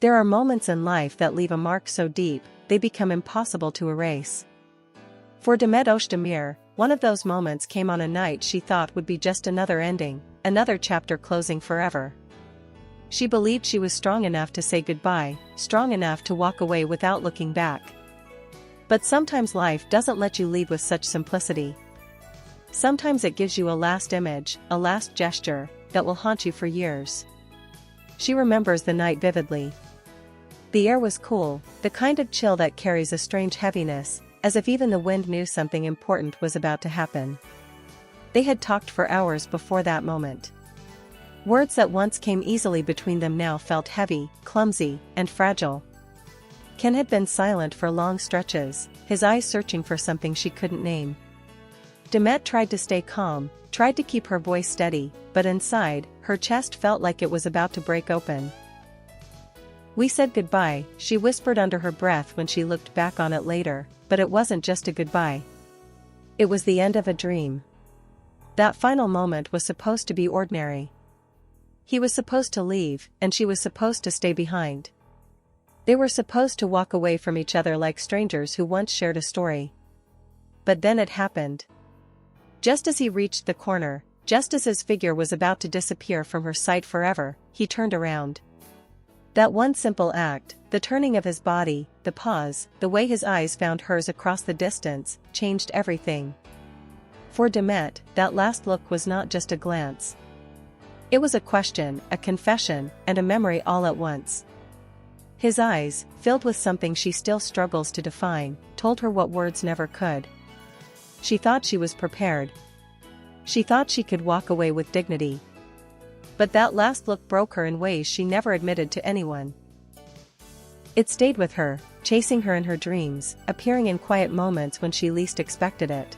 There are moments in life that leave a mark so deep, they become impossible to erase. For Demet Özdemir, one of those moments came on a night she thought would be just another ending, another chapter closing forever. She believed she was strong enough to say goodbye, strong enough to walk away without looking back. But sometimes life doesn't let you leave with such simplicity. Sometimes it gives you a last image, a last gesture, that will haunt you for years. She remembers the night vividly. The air was cool, the kind of chill that carries a strange heaviness, as if even the wind knew something important was about to happen. They had talked for hours before that moment. Words that once came easily between them now felt heavy, clumsy, and fragile. Can had been silent for long stretches, his eyes searching for something she couldn't name. Demet tried to stay calm, tried to keep her voice steady, but inside, her chest felt like it was about to break open. "We said goodbye," she whispered under her breath when she looked back on it later, but it wasn't just a goodbye. It was the end of a dream. That final moment was supposed to be ordinary. He was supposed to leave, and she was supposed to stay behind. They were supposed to walk away from each other like strangers who once shared a story. But then it happened. Just as he reached the corner, just as his figure was about to disappear from her sight forever, he turned around. That one simple act, the turning of his body, the pause, the way his eyes found hers across the distance, changed everything. For Demet, that last look was not just a glance. It was a question, a confession, and a memory all at once. His eyes, filled with something she still struggles to define, told her what words never could. She thought she was prepared. She thought she could walk away with dignity. But that last look broke her in ways she never admitted to anyone. It stayed with her, chasing her in her dreams, appearing in quiet moments when she least expected it.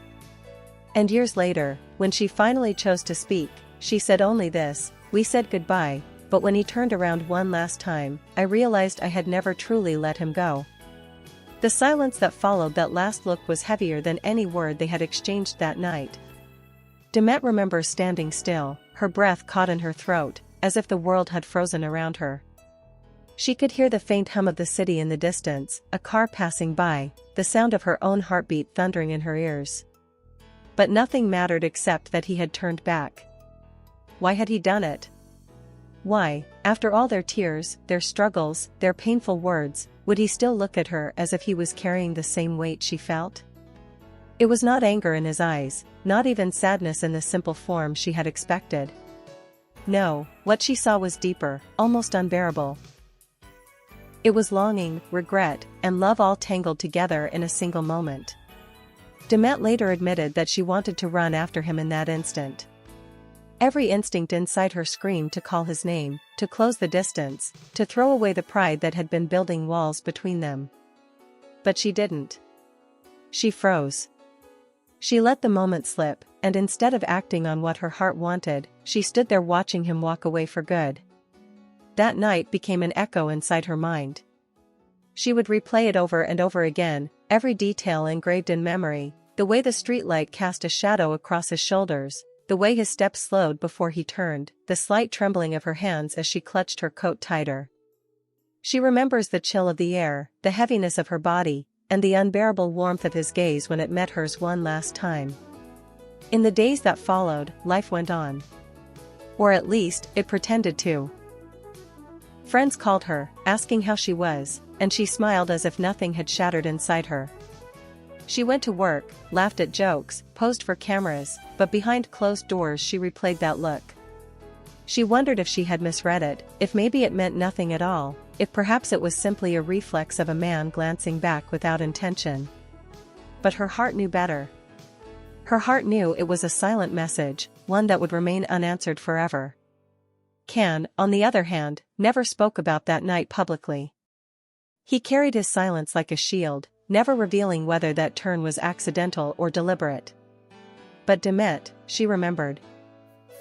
And years later, when she finally chose to speak, she said only this: "We said goodbye, but when he turned around one last time, I realized I had never truly let him go." The silence that followed that last look was heavier than any word they had exchanged that night. Demet remembers standing still, her breath caught in her throat, as if the world had frozen around her. She could hear the faint hum of the city in the distance, a car passing by, the sound of her own heartbeat thundering in her ears. But nothing mattered except that he had turned back. Why had he done it? Why, after all their tears, their struggles, their painful words, would he still look at her as if he was carrying the same weight she felt? It was not anger in his eyes, not even sadness in the simple form she had expected. No, what she saw was deeper, almost unbearable. It was longing, regret, and love all tangled together in a single moment. Demet later admitted that she wanted to run after him in that instant. Every instinct inside her screamed to call his name, to close the distance, to throw away the pride that had been building walls between them. But she didn't. She froze. She let the moment slip, and instead of acting on what her heart wanted, she stood there watching him walk away for good. That night became an echo inside her mind. She would replay it over and over again, every detail engraved in memory, the way the streetlight cast a shadow across his shoulders, the way his steps slowed before he turned, the slight trembling of her hands as she clutched her coat tighter. She remembers the chill of the air, the heaviness of her body, and the unbearable warmth of his gaze when it met hers one last time. In the days that followed, life went on. Or at least, it pretended to. Friends called her, asking how she was, and she smiled as if nothing had shattered inside her. She went to work, laughed at jokes, posed for cameras, but behind closed doors she replayed that look. She wondered if she had misread it, if maybe it meant nothing at all, if perhaps it was simply a reflex of a man glancing back without intention. But her heart knew better. Her heart knew it was a silent message, one that would remain unanswered forever. Can, on the other hand, never spoke about that night publicly. He carried his silence like a shield, never revealing whether that turn was accidental or deliberate. But Demet, she remembered.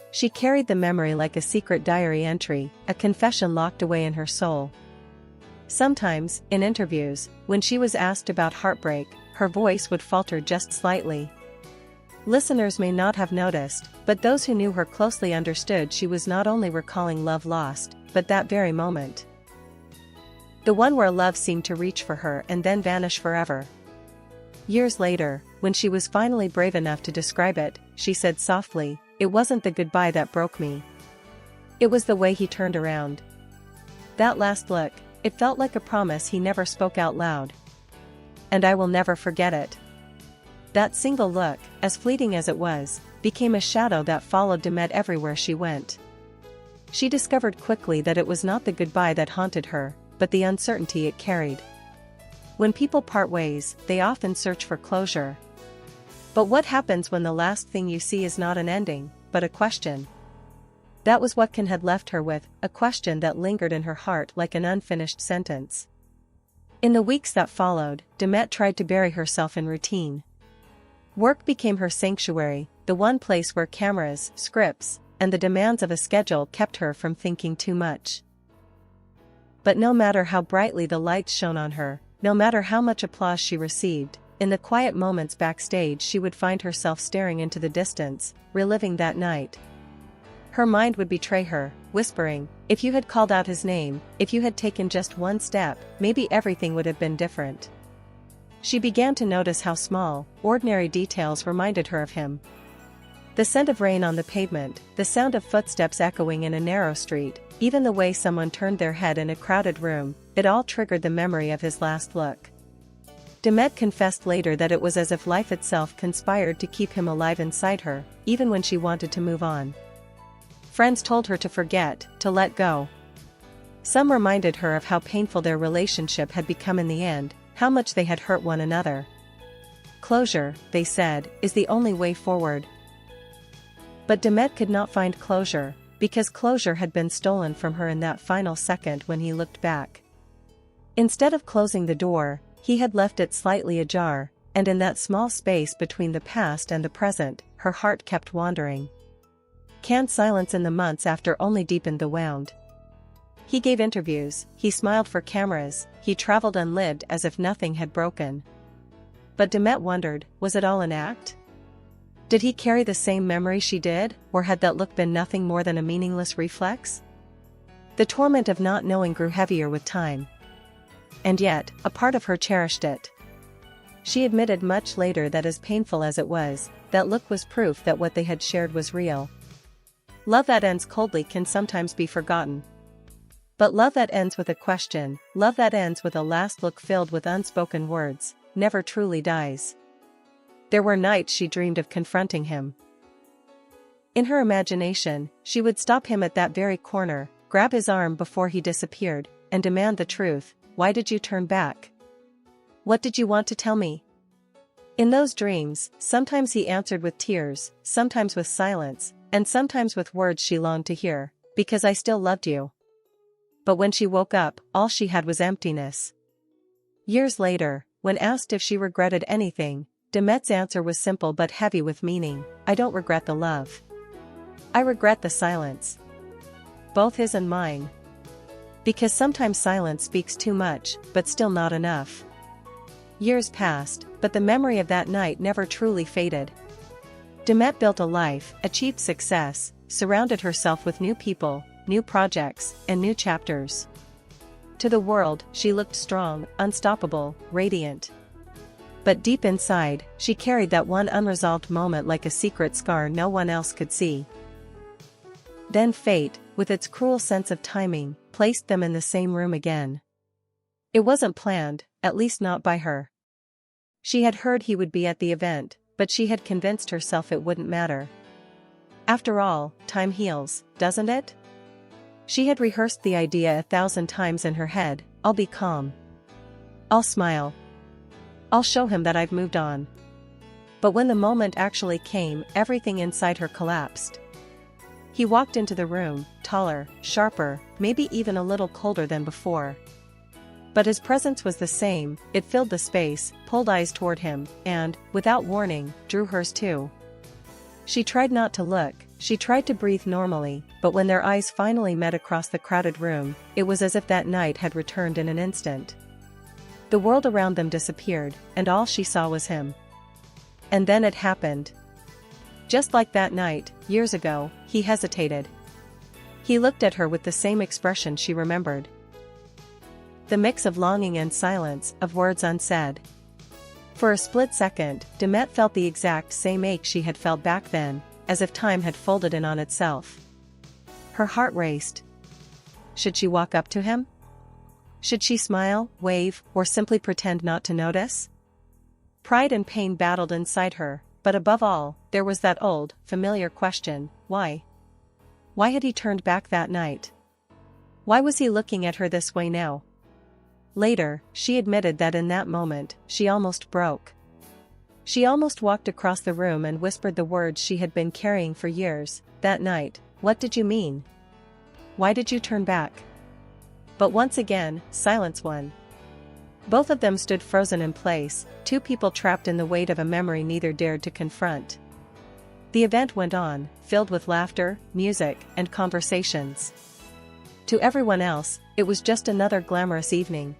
She carried the memory like a secret diary entry, a confession locked away in her soul. Sometimes, in interviews, when she was asked about heartbreak, her voice would falter just slightly. Listeners may not have noticed, but those who knew her closely understood she was not only recalling love lost, but that very moment. The one where love seemed to reach for her and then vanish forever. Years later, when she was finally brave enough to describe it, she said softly, "It wasn't the goodbye that broke me. It was the way he turned around. That last look, it felt like a promise he never spoke out loud. And I will never forget it." That single look, as fleeting as it was, became a shadow that followed Demet everywhere she went. She discovered quickly that it was not the goodbye that haunted her, but the uncertainty it carried. When people part ways, they often search for closure. But what happens when the last thing you see is not an ending, but a question? That was what Can had left her with, a question that lingered in her heart like an unfinished sentence. In the weeks that followed, Demet tried to bury herself in routine. Work became her sanctuary, the one place where cameras, scripts, and the demands of a schedule kept her from thinking too much. But no matter how brightly the lights shone on her, no matter how much applause she received, in the quiet moments backstage she would find herself staring into the distance, reliving that night. Her mind would betray her, whispering, "If you had called out his name, if you had taken just one step, maybe everything would have been different." She began to notice how small, ordinary details reminded her of him. The scent of rain on the pavement, the sound of footsteps echoing in a narrow street, even the way someone turned their head in a crowded room, it all triggered the memory of his last look. Demet confessed later that it was as if life itself conspired to keep him alive inside her, even when she wanted to move on. Friends told her to forget, to let go. Some reminded her of how painful their relationship had become in the end, how much they had hurt one another. Closure, they said, is the only way forward. But Demet could not find closure, because closure had been stolen from her in that final second when he looked back. Instead of closing the door, he had left it slightly ajar, and in that small space between the past and the present, her heart kept wandering. Can's silence in the months after only deepened the wound. He gave interviews, he smiled for cameras, he traveled unlived as if nothing had broken. But Demet wondered, was it all an act? Did he carry the same memory she did, or had that look been nothing more than a meaningless reflex? The torment of not knowing grew heavier with time. And yet, a part of her cherished it. She admitted much later that as painful as it was, that look was proof that what they had shared was real. Love that ends coldly can sometimes be forgotten. But love that ends with a question, love that ends with a last look filled with unspoken words, never truly dies. There were nights she dreamed of confronting him. In her imagination, she would stop him at that very corner, grab his arm before he disappeared, and demand the truth. Why did you turn back? What did you want to tell me? In those dreams, sometimes he answered with tears, sometimes with silence, and sometimes with words she longed to hear, because I still loved you. But when she woke up, all she had was emptiness. Years later, when asked if she regretted anything, Demet's answer was simple but heavy with meaning, I don't regret the love. I regret the silence. Both his and mine. Because sometimes silence speaks too much, but still not enough. Years passed, but the memory of that night never truly faded. Demet built a life, achieved success, surrounded herself with new people, new projects, and new chapters. To the world, she looked strong, unstoppable, radiant. But deep inside, she carried that one unresolved moment like a secret scar no one else could see. Then fate, with its cruel sense of timing, placed them in the same room again. It wasn't planned, at least not by her. She had heard he would be at the event, but she had convinced herself it wouldn't matter. After all, time heals, doesn't it? She had rehearsed the idea 1,000 times in her head, I'll be calm. I'll smile. I'll show him that I've moved on. But when the moment actually came, everything inside her collapsed. He walked into the room, taller, sharper, maybe even a little colder than before. But his presence was the same, it filled the space, pulled eyes toward him, and, without warning, drew hers too. She tried not to look, she tried to breathe normally, but when their eyes finally met across the crowded room, it was as if that night had returned in an instant. The world around them disappeared, and all she saw was him. And then it happened. Just like that night, years ago, he hesitated. He looked at her with the same expression she remembered. the mix of longing and silence, of words unsaid. For a split second, Demet felt the exact same ache she had felt back then, as if time had folded in on itself. Her heart raced. Should she walk up to him? Should she smile, wave, or simply pretend not to notice? Pride and pain battled inside her, but above all, there was that old, familiar question, why? Why had he turned back that night? Why was he looking at her this way now? Later, she admitted that in that moment, she almost broke. She almost walked across the room and whispered the words she had been carrying for years, that night, "What did you mean? Why did you turn back?" But once again, silence won. Both of them stood frozen in place, two people trapped in the weight of a memory neither dared to confront. The event went on, filled with laughter, music, and conversations. To everyone else, it was just another glamorous evening.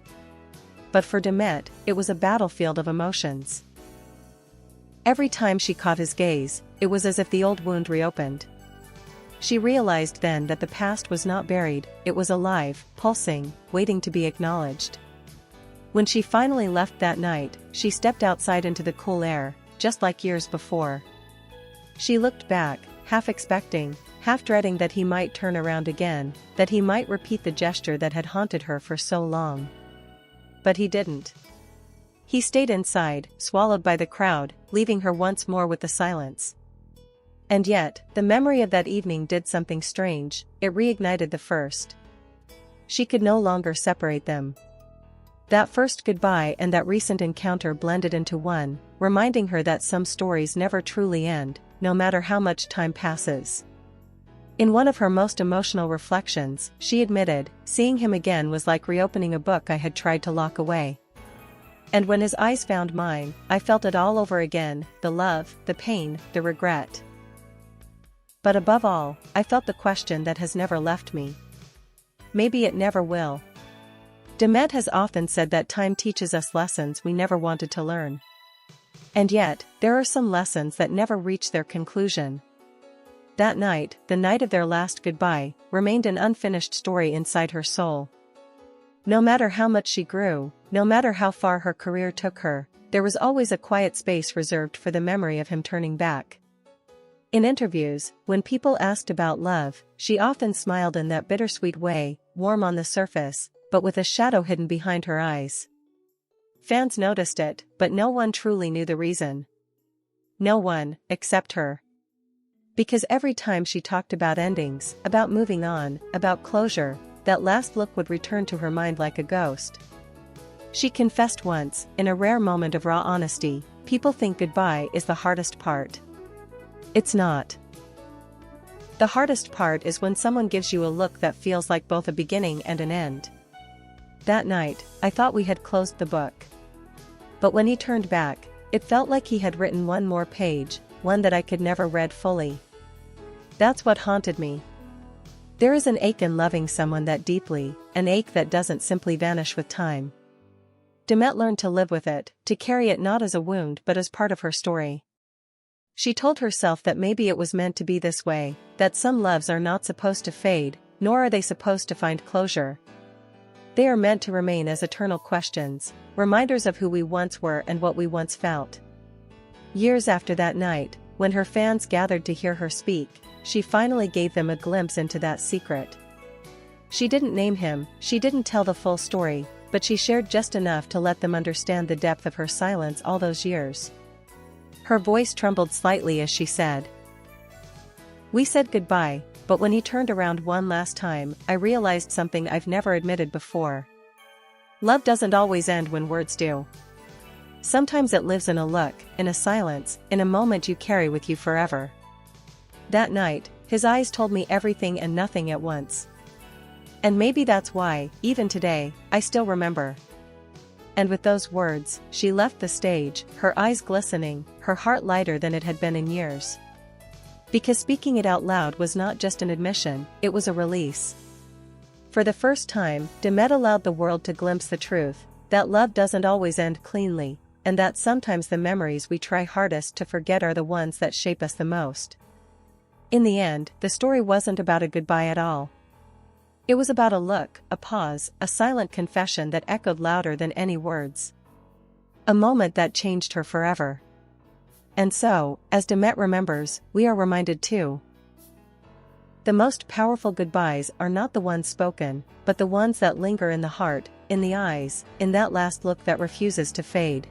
But for Demet, it was a battlefield of emotions. Every time she caught his gaze, it was as if the old wound reopened. She realized then that the past was not buried, it was alive, pulsing, waiting to be acknowledged. When she finally left that night, she stepped outside into the cool air, just like years before. She looked back, half expecting, half dreading that he might turn around again, that he might repeat the gesture that had haunted her for so long. But he didn't. He stayed inside, swallowed by the crowd, leaving her once more with the silence. And yet, the memory of that evening did something strange, it reignited the first. She could no longer separate them. That first goodbye and that recent encounter blended into one, reminding her that some stories never truly end, no matter how much time passes. In one of her most emotional reflections, she admitted, "Seeing him again was like reopening a book I had tried to lock away. And when his eyes found mine, I felt it all over again, the love, the pain, the regret. But above all, I felt the question that has never left me. Maybe it never will." Demet has often said that time teaches us lessons we never wanted to learn. And yet, there are some lessons that never reach their conclusion. That night, the night of their last goodbye, remained an unfinished story inside her soul. No matter how much she grew, no matter how far her career took her, there was always a quiet space reserved for the memory of him turning back. In interviews, when people asked about love, she often smiled in that bittersweet way, warm on the surface, but with a shadow hidden behind her eyes. Fans noticed it, but no one truly knew the reason. No one, except her. Because every time she talked about endings, about moving on, about closure, that last look would return to her mind like a ghost. She confessed once, in a rare moment of raw honesty, "People think goodbye is the hardest part. It's not. The hardest part is when someone gives you a look that feels like both a beginning and an end." That night, I thought we had closed the book. But when he turned back, it felt like he had written one more page, one that I could never read fully. That's what haunted me. There is an ache in loving someone that deeply, an ache that doesn't simply vanish with time. Demet learned to live with it, to carry it not as a wound but as part of her story. She told herself that maybe it was meant to be this way, that some loves are not supposed to fade, nor are they supposed to find closure. They are meant to remain as eternal questions, reminders of who we once were and what we once felt. Years after that night, when her fans gathered to hear her speak, she finally gave them a glimpse into that secret. She didn't name him, she didn't tell the full story, but she shared just enough to let them understand the depth of her silence all those years. Her voice trembled slightly as she said, "We said goodbye, but when he turned around one last time, I realized something I've never admitted before. Love doesn't always end when words do. Sometimes it lives in a look, in a silence, in a moment you carry with you forever." That night, his eyes told me everything and nothing at once. And maybe that's why, even today, I still remember. And with those words, she left the stage, her eyes glistening, her heart lighter than it had been in years. Because speaking it out loud was not just an admission, it was a release. For the first time, Demet allowed the world to glimpse the truth, that love doesn't always end cleanly, and that sometimes the memories we try hardest to forget are the ones that shape us the most. In the end, the story wasn't about a goodbye at all. It was about a look, a pause, a silent confession that echoed louder than any words. A moment that changed her forever. And so, as Demet remembers, we are reminded too. The most powerful goodbyes are not the ones spoken, but the ones that linger in the heart, in the eyes, in that last look that refuses to fade.